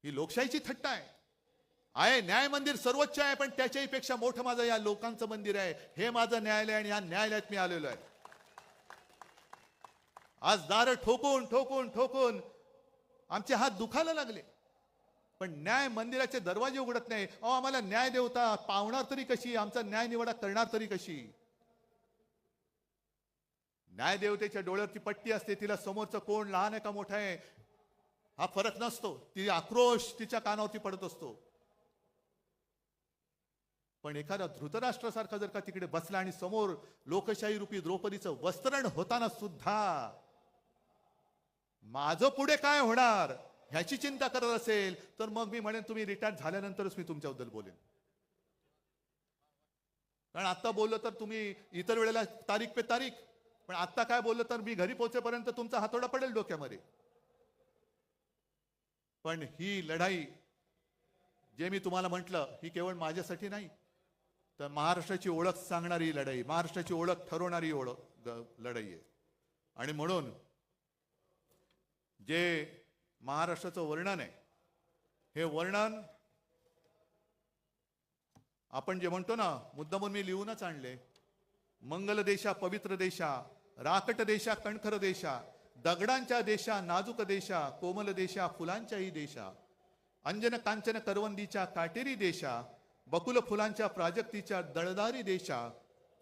ही लोकशाहीची थट्टा आहे. न्याय मंदिर सर्वोच्च आहे, पण त्याच्याही पेक्षा मोठं माझं या लोकांचं मंदिर आहे. हे माझं न्यायालय आणि या न्यायालयात मी आलेलो आहे. आज दार ठोकून ठोकून ठोकून आमचे हात दुखायला लागले, पण न्याय मंदिराचे दरवाजे उघडत नाही. आम्हाला न्याय देवता पावणार तरी कशी, आमचा न्याय निवाडा करणार तरी कशी. न्याय देवतेच्या डोळ्यावरती पट्टी असते, तिला समोरचं कोण लहान आहे का मोठा आहे हा फरक नसतो. ती आक्रोश तिच्या कानावरती पडत असतो. पण एखादा धृतराष्ट्रासारखा जर का तिकडे बसला आणि समोर लोकशाही रूपी द्रौपदीचं वस्त्रण होताना सुद्धा माझं पुढे काय होणार ह्याची चिंता करत असेल, तर मग मी म्हणेन तुम्ही रिटायर झाल्यानंतरच मी तुमच्याबद्दल बोलेन. कारण आता बोललो तर तुम्ही इतर वेळेला तारीख पे तारीख, पण आता काय बोललो तर मी घरी पोहोचेपर्यंत तुमचा हातोडा पडेल डोक्यामध्ये. पण ही लढाई जे मी तुम्हाला म्हटलं ही केवळ माझ्यासाठी नाही, तर महाराष्ट्राची ओळख सांगणारी लढाई, महाराष्ट्राची ओळख ठरवणारी लढाई आहे. आणि म्हणून जे महाराष्ट्राचं वर्णन आहे, हे वर्णन आपण जे म्हणतो ना, मुद्दामून मी लिहूनच आणले. मंगल देशा पवित्र देशा, राकट देशा कणखर देशा, दगडांच्या देशा नाजूक देशा, कोमल देशा फुलांच्याही देशा, अंजन कांचन करवंदीच्या काटेरी देशा, बकुल फुलांच्या प्राजक्तीच्या दळदारी देशा.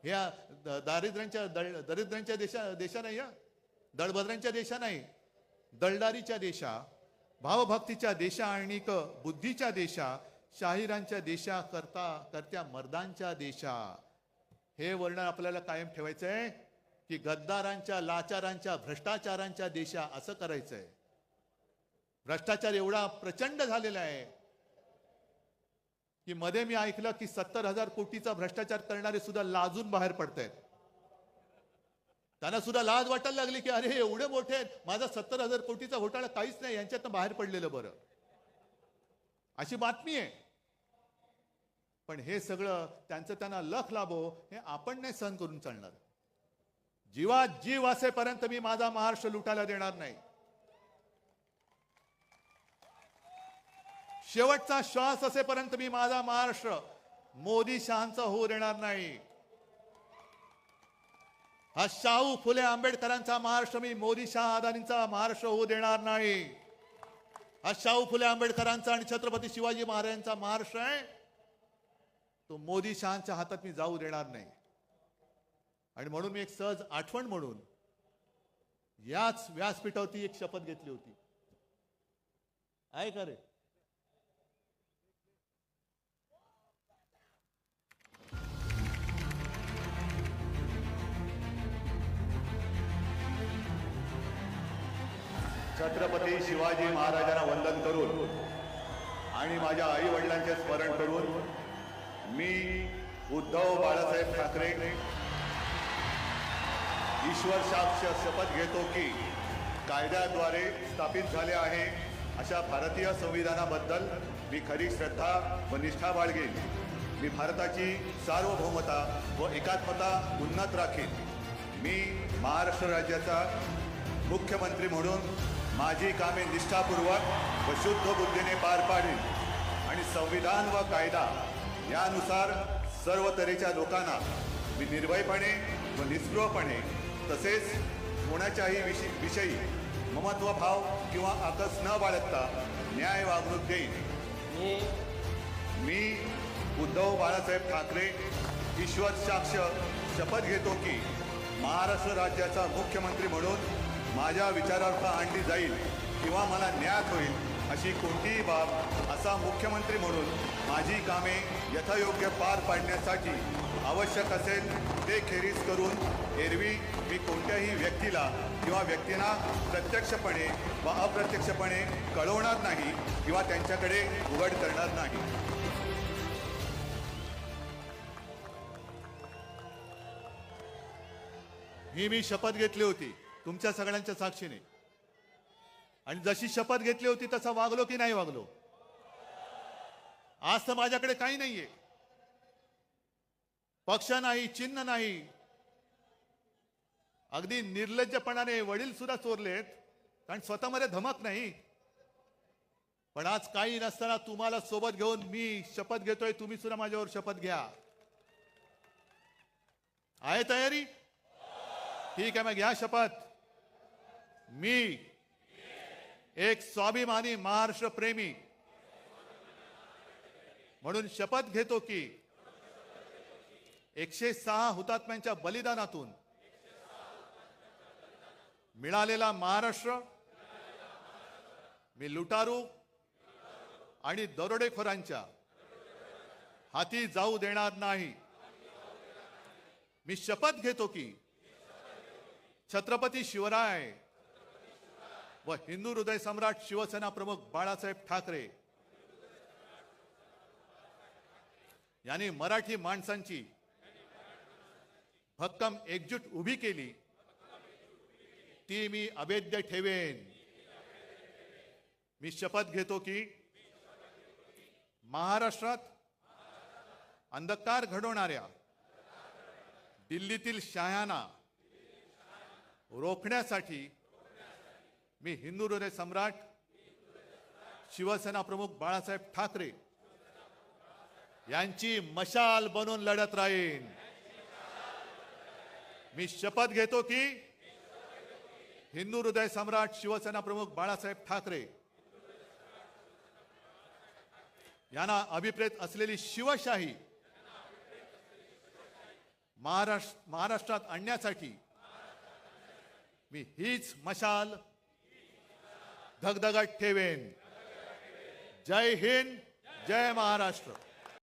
ह्या दरिद्रांच्या देशा नाही, दळभद्रांच्या देशा नाही, दळदारीच्या देशा, भावभक्तीच्या देशा आणि बुद्धीच्या देशा, शाहिरांच्या देशा, करत्या मर्दांच्या देशा. हे वर्णन आपल्याला कायम ठेवायचंय की गद्दारांच्या, लाचारांच्या, भ्रष्टाचारांच्या देशा असं करायचंय. भ्रष्टाचार एवढा प्रचंड झालेला आहे की मध्ये मी ऐकलं की 70,000 कोटीचा भ्रष्टाचार करणारे सुद्धा लाजून बाहेर पडतायत. त्यांना सुद्धा लाज वाटायला लागली की अरे एवढे मोठे आहेत, माझा 70,000 कोटीचा घोटाळा काहीच नाही, यांच्यातनं बाहेर पडलेलं बरं, अशी बातमी आहे. पण हे सगळं त्यांना लख लाभो हे आपण नाही सहन करून चालणार. जीवात जीव असेपर्यंत मी माझा महाराष्ट्र लुटायला देणार नाही. शेवटचा श्वास असेपर्यंत मी माझा महाराष्ट्र मोदी शहांचा होऊ देणार नाही. हा शाहू फुले आंबेडकरांचा महाराष्ट्र मी मोदी शाह अदानींचा महाराष्ट्र होऊ देणार नाही. हा शाहू फुले आंबेडकरांचा आणि छत्रपती शिवाजी महाराजांचा महाराष्ट्र आहे, तो मोदी शहांच्या हातात मी जाऊ देणार नाही. आणि म्हणून मी एक सहज आठवण म्हणून याच व्यासपीठावरती एक शपथ घेतली होती. आहे का रे? छत्रपती शिवाजी महाराजांना वंदन करून आणि माझ्या आई वडिलांचे स्मरण करून मी उद्धव बाळासाहेब ठाकरे ईश्वर साक्ष शपथ घेतो की कायद्याद्वारे स्थापित झाले आहे अशा भारतीय संविधानाबद्दल मी खरी श्रद्धा व निष्ठा बाळगेन. मी भारताची सार्वभौमता व एकात्मता उन्नत राखीन. मी महाराष्ट्र राज्याचा मुख्यमंत्री म्हणून माझी कामे निष्ठापूर्वक व शुद्ध बुद्धीने पार पाडीन आणि संविधान व कायदा यानुसार सर्व तऱ्हेच्या लोकांना मी निर्भयपणे व निस्पृहपणे तसेच कोणाच्याही विषयी ममत्वभाव किंवा आकस न बाळगता न्याय वागणूक देईन. मी उद्धव बाळासाहेब ठाकरे ईश्वर साक्ष शपथ घेतो की महाराष्ट्र राज्याचा मुख्यमंत्री म्हणून माझ्या विचारार्थ आणली जाईल किंवा मला ज्ञात होईल अशी कोणतीही बाब असा मुख्यमंत्री म्हणून माझी कामे यथायोग्य पार पाडण्यासाठी आवश्यक असेल ते खेरीज करून एरवी मी कोणत्याही व्यक्तीला किंवा व्यक्तींना प्रत्यक्षपणे व अप्रत्यक्षपणे कळवणार नाही किंवा त्यांच्याकडे उघड करणार नाही. ही मी शपथ घेतली होती तुमच्या सगळ्यांच्या साक्षीने, आणि जशी शपथ घेतली होती तसा वागलो की नाही वागलो? आज तर माझ्याकडे काही नाहीये, पक्ष नाही, चिन्ह नाही. अगदी निर्लज्जपणाने वडील सुद्धा चोरलेत, कारण स्वतःमध्ये धमक नाही. पण आज काही नसताना तुम्हाला सोबत घेऊन मी शपथ घेतोय, तुम्ही सुद्धा माझ्यावर शपथ घ्या. आहे तयारी? ठीक आहे, मग घ्या शपथ. मी एक स्वाभिमानी महाराष्ट्र प्रेमी म्हणून शपथ घेतो की 106 हुतात्म्यांच्या बलिदानातून मिळालेला महाराष्ट्र मी लुटारू आणि दरोडेखोरांच्या हाती जाऊ देणार नाही. मी शपथ घेतो की छत्रपती शिवराय व हिंदू हृदय सम्राट शिवसेना प्रमुख बाळासाहेब ठाकरे यांनी मराठी माणसांची भक्कम एकजूट उभी केली, ती मी अभेद्य ठेवेन. मी शपथ घेतो की महाराष्ट्रात अंधकार घडवणाऱ्या दिल्लीतील शहायांना रोखण्यासाठी मी हिंदू हृदय सम्राट शिवसेना प्रमुख बाळासाहेब ठाकरे यांची मशाल बनून लढत राहीन. मी शपथ घेतो की हिंदू हृदय सम्राट शिवसेना प्रमुख बाळासाहेब ठाकरे यांना अभिप्रेत असलेली शिवशाही महाराष्ट्रात आणण्यासाठी मी हीच मशाल धगधगत ठेवेन. जय हिंद, जय महाराष्ट्र.